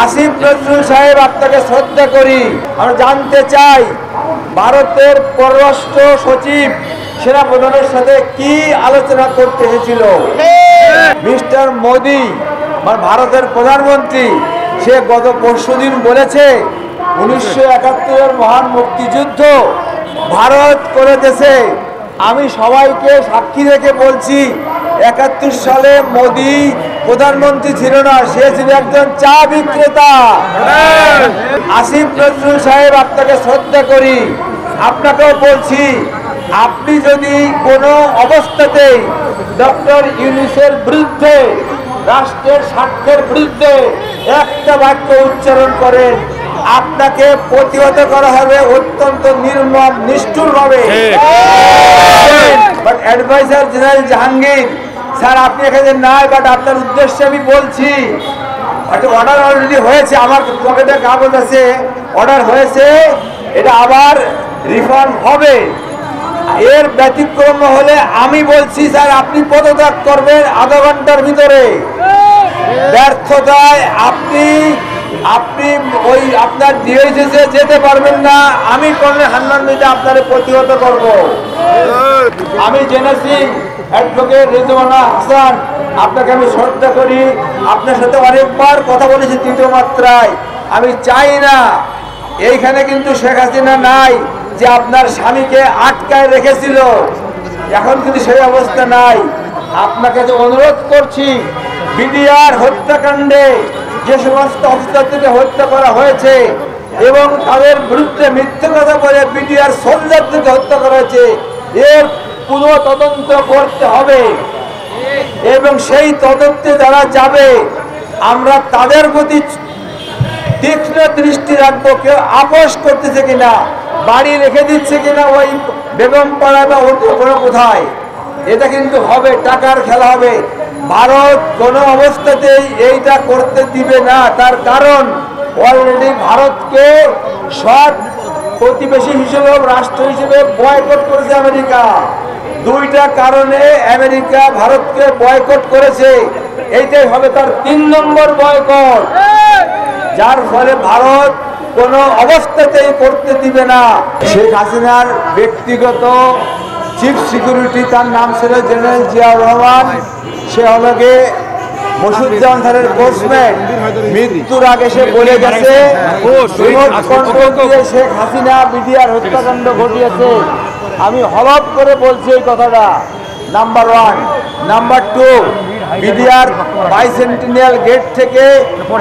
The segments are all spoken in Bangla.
আসিফ নজরুল সাহেব, আপনাকে শ্রদ্ধা করি। আমরা জানতে চাই ভারতের পররাষ্ট্র সচিব সেনাপ্রধানের সাথে কি আলোচনা করতে এসেছিল। মিস্টার মোদি ভারতের প্রধানমন্ত্রী, সে গত পরশুদিন বলেছে 1971-এর মহান মুক্তিযুদ্ধ ভারত করে দিয়েছে। আমি সবাইকে সাক্ষী রেখে বলছি, 71 সালে মোদি প্রধানমন্ত্রী ছিল না, সে ছিল একজন চা বিক্রেতা। আসিফ নজরুল সাহেব, আপনাকে শ্রদ্ধা করি। আপনাকেও বলছি, আপনি যদি কোনো অবস্থাতেই ডক্টর ইউনূসের বিরুদ্ধে, রাষ্ট্রের স্বার্থের বিরুদ্ধে একটা বাক্য উচ্চারণ করেন, আপনাকে প্রতিহত করা হবে অত্যন্ত নির্মম নিষ্ঠুরভাবে। But adviser general Jahangir sir, আপনি এখানে নাই, বাট আপনার উদ্দেশ্যে আমি বলছি, একটা অর্ডার অলরেডি হয়েছে, আমার পকেটে কাগজ আছে, অর্ডার হয়েছে, এটা আবার রিফান্ড হবে। এর ব্যতিক্রম হলে আমি বলছি স্যার, আপনি পদত্যাগ করবেন আধা ঘন্টার ভিতরে। ব্যর্থতায় আপনি ওই আপনার ডিএসএসে যেতে পারবেন না। আমি কর্নেল হান্নান মির্জা আপনার প্রতিহত করব। আমি জেনেছি অ্যাডভোকেট রেজওয়ানা হাসান, আপনাকে আমি শ্রদ্ধা করি। আপনার সাথে অনেকবার কথা বলেছি তৃতীয় মাত্রায়। আমি চাই না, এইখানে কিন্তু শেখ হাসিনা নাই যে আপনার স্বামীকে আটকায় রেখেছিল, এখন কিন্তু সেই অবস্থা নাই। আপনাকে যে অনুরোধ করছি, বিডিআর হত্যাকাণ্ডে যে সমস্ত অফিসারদেরকে হত্যা করা হয়েছে এবং তাদের বিরুদ্ধে মিথ্যে কথা বলে বিডিআর সোলজারদেরকে হত্যা করা হয়েছে, এর পুনঃ তদন্ত করতে হবে এবং সেই তদন্তে যারা যাবে আমরা তাদের প্রতি তীক্ষ্ণ দৃষ্টি রাখবো। কেউ আপোষ করতেছে কিনা, বাড়ি রেখে দিচ্ছে কিনা ওই বেগম পাড়া বা অন্য কোনো কোথায়, এটা কিন্তু হবে, টাকার খেলা হবে। ভারত কোনো অবস্থাতেই এইটা করতে দিবে না। তার কারণ অলরেডি ভারতকে সৎ প্রতিবেশী হিসেবে, রাষ্ট্র হিসেবে বয়কট করেছে আমেরিকা। দুইটা কারণে আমেরিকা ভারতকে বয়কট করেছে, এইটাই হবে তার 3 নম্বর বয়কট, যার ফলে ভারত কোনো অবস্থাতেই করতে দিবে না। শেখ হাসিনার ব্যক্তিগত চিফ সিকিউরিটি, তার নাম ছিল জেনারেল জিয়াউর রহমান, সে হলকে মসুজ্জামান খানের কোর্সমেট। মৃত্যুর আগে সে বলে গেছে শেখ হাসিনা বিডিআর হত্যাকাণ্ড ঘটিয়েছে। আমি হলফ করে বলছি এই কথাটা, নাম্বার 1। নাম্বার 2, বিডিআর বাইসেন্টিনিয়াল গেট থেকে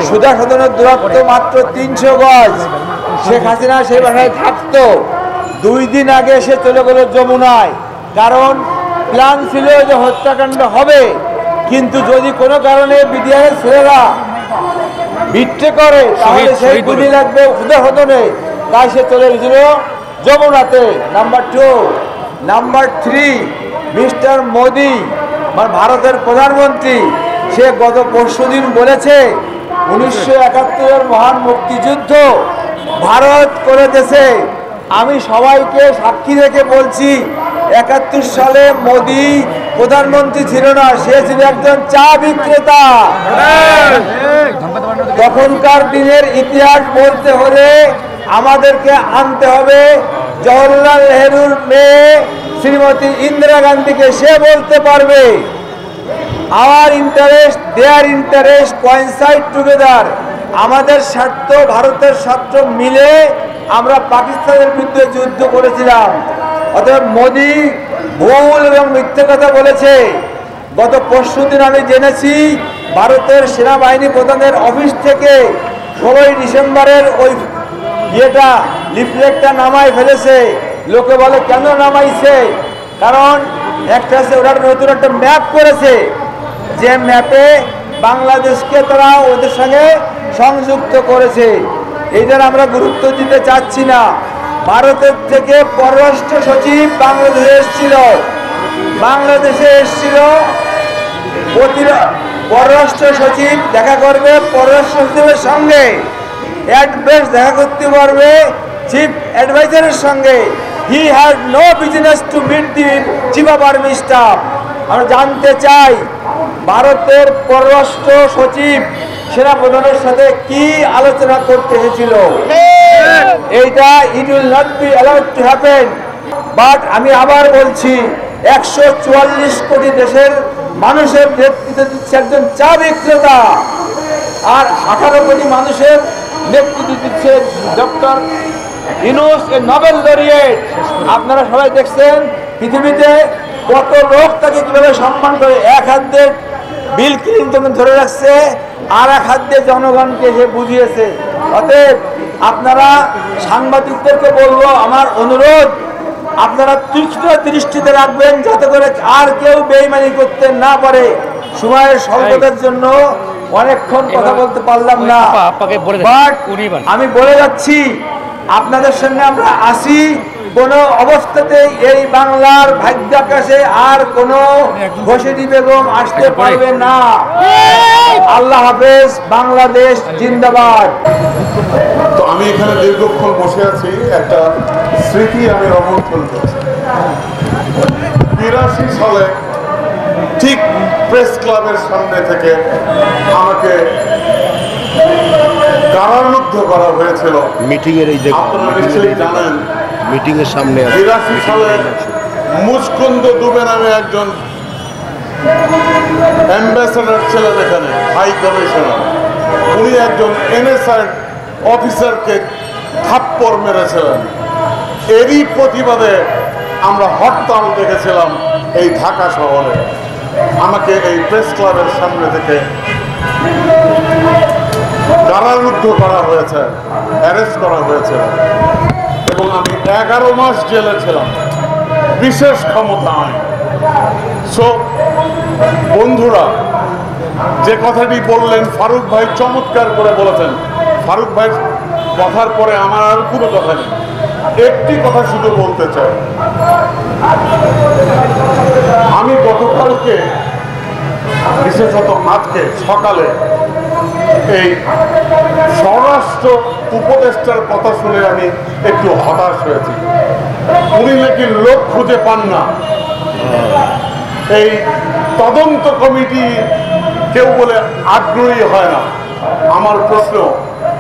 সুধা সদনের দূরত্ব মাত্র 300 গজ। শেখ হাসিনা সেই বাসায় থাকতো। 2 দিন আগে সে চলে গেল যমুনায়, কারণ প্ল্যান ছিল যে হত্যাকাণ্ড হবে, কিন্তু যদি কোনো কারণে বিডিআরের ছেলেরা বিট্রে করে তাহলে সেই গুলি লাগবে সুধা সদনে, তাই সে চলে গেছিল যমুনাতে। নাম্বার 2। নাম্বার 3, মিস্টার মোদি ভারতের প্রধানমন্ত্রী, সে গত পরশুদিন বলেছে 1971-এর মহান মুক্তিযুদ্ধ ভারত করে দিয়েছে। আমি সবাইকে সাক্ষী রেখে বলছি, 71 সালে মোদি প্রধানমন্ত্রী ছিল না, সে ছিল একজন চা বিক্রেতা। তখনকার দিনের ইতিহাস বলতে হলে আমাদেরকে আনতে হবে জওহরলাল নেহরুর মেয়ে শ্রীমতী ইন্দিরা গান্ধীকে। সে বলতে পারবে hour interest, their interest coincide together. আমাদের স্বার্থ, ভারতের স্বার্থ মিলে আমরা পাকিস্তানের বিরুদ্ধে যুদ্ধ করেছিলাম। অতএব মোদি ভুল এবং মিথ্যে কথা বলেছে। গত পরশুদিন আমি জেনেছি ভারতের সেনাবাহিনী প্রধানের অফিস থেকে 16 ডিসেম্বরের ওই লিফলেটটা নামাই ফেলেছে। লোকে বলে কেন নামাইছে, কারণ একটা ওরা নতুন একটা ম্যাপ করেছে, যে ম্যাপে বাংলাদেশকে তারা ওদের সঙ্গে সংযুক্ত করেছে। এইটার আমরা গুরুত্ব দিতে চাচ্ছি না। ভারতের থেকে পররাষ্ট্র সচিব বাংলাদেশে এসেছিল, পররাষ্ট্র সচিব দেখা করবে পররাষ্ট্র সচিবের সঙ্গে, অ্যাডভাইস দেখা করতে পারবে চিফ অ্যাডভাইজারের সঙ্গে। He had no business to meet the chief of army staff. আমরা জানতে চাই ভারতের পররাষ্ট্র সচিব সেনাপ্রধানের সাথে কি আলোচনা করতে এসেছিল। এইটা it will not be allowed to happen. But আমি আবার বলছি, 144 কোটি দেশের মানুষের নেতৃত্ব দিচ্ছে একজন চা বিক্রেতা, আর 18 কোটি মানুষের নেতৃত্ব দিচ্ছে ডক্টর ইউনূস, এ নোবেল লরিয়েট। আপনারা সবাই দেখছেন পৃথিবীতে কত লোক তাকে কিভাবে সম্মান করে। এক হাত দিয়ে বিল ক্লিনটন ধরে রাখছে, আর এক হাত দিয়ে জনগণকে সে বুঝিয়েছে। অতএব আপনারা সাংবাদিকদেরকে বলবো, আমার অনুরোধ, আপনারা তীক্ষ্ণ দৃষ্টিতে রাখবেন যাতে করে আর কেউ বেইমানি করতে না পারে। সময়ের স্বল্পতার জন্য অনেকক্ষণ কথা বলতে পারলাম না, বাট আমি বলে যাচ্ছি আপনাদের সঙ্গে আমরা আসি। কোনো অবস্থাতেই এই বাংলার ভাগ্যাকাশে আর কোনো ঘোষেদি বেগম আসতে পারবে না। আল্লাহ হাফেজ, বাংলাদেশ জিন্দাবাদ। তো আমি এখানে দীর্ঘক্ষণ বসে আছি, একটা স্মৃতি আমি রোমন্থন করছি। 82 সালে ঠিক প্রেস ক্লাবের সামনে থেকে আমাকে কারারুদ্ধ করা হয়েছিল। মিটিং এর এই যে আপনারা নিশ্চয়ই জানেন, মিটিং এর সামনে 82 সালে মুচকুন্দ দুবে নামে একজন অ্যাম্বাসেডর ছিলেন এখানে, হাই কমিশনার। উনি একজন এনএসআই অফিসারকে থাপ্পড় মেরেছিলেন। এরই প্রতিবাদে আমরা হরতাল দেখেছিলাম এই ঢাকা শহরে। আমাকে এই প্রেস ক্লাবের সামনে থেকে কারারুদ্ধ করা হয়েছে, অ্যারেস্ট করা হয়েছে, এবং আমি 11 মাস জেলে ছিলাম, বিশেষ ক্ষমতা আইন। সো বন্ধুরা, যে কথাটি বললেন ফারুক ভাই চমৎকার করে বলেছেন। ফারুক ভাই কথার পরে আমার আর কোনো কথা নেই, একটি কথা শুধু বলতে চাই। আমি গতকালকে, বিশেষত আজকে সকালে, এই স্বরাষ্ট্র উপদেষ্টার কথা শুনে আমি একটু হতাশ হয়েছি। উনি নাকি লোক খুঁজে পান না। এই তদন্ত কমিটি কেউ বলে আগ্রহী হয় না। আমার প্রশ্ন,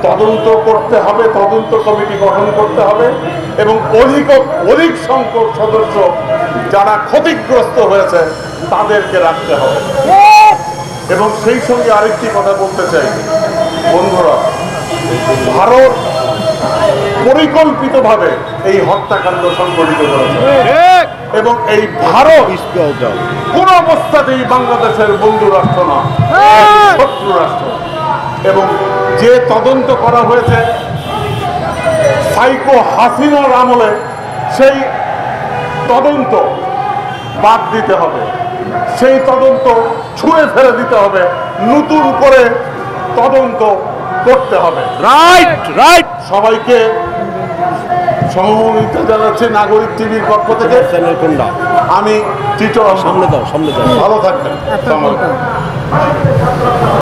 তদন্ত করতে হবে, তদন্ত কমিটি গঠন করতে হবে, এবং অধিক সংখ্যক সদস্য যারা ক্ষতিগ্রস্ত হয়েছে তাদেরকে রাখতে হবে। এবং সেই সঙ্গে আরেকটি কথা বলতে চাই, বন্ধুরা, ভারত পরিকল্পিতভাবে এই হত্যাকাণ্ড সংঘটিত করেছে, এবং এই ভারত কোন অবস্থাতেই বাংলাদেশের বন্ধু রাষ্ট্র না, শত্রু রাষ্ট্র। এবং যে তদন্ত করা হয়েছে সাইকো হাসিনার আমলে, সেই তদন্ত বাদ দিতে হবে, সেই তদন্ত ছুঁড়ে ফেলে দিতে হবে, নতুন করে তদন্ত করতে হবে। Right right. সবাইকে সহমর্মিতা জানাচ্ছি নাগরিক টিভির পক্ষ থেকে। আমি টিটো, সামনে দাও, সামনে দাও। ভালো থাকবেন।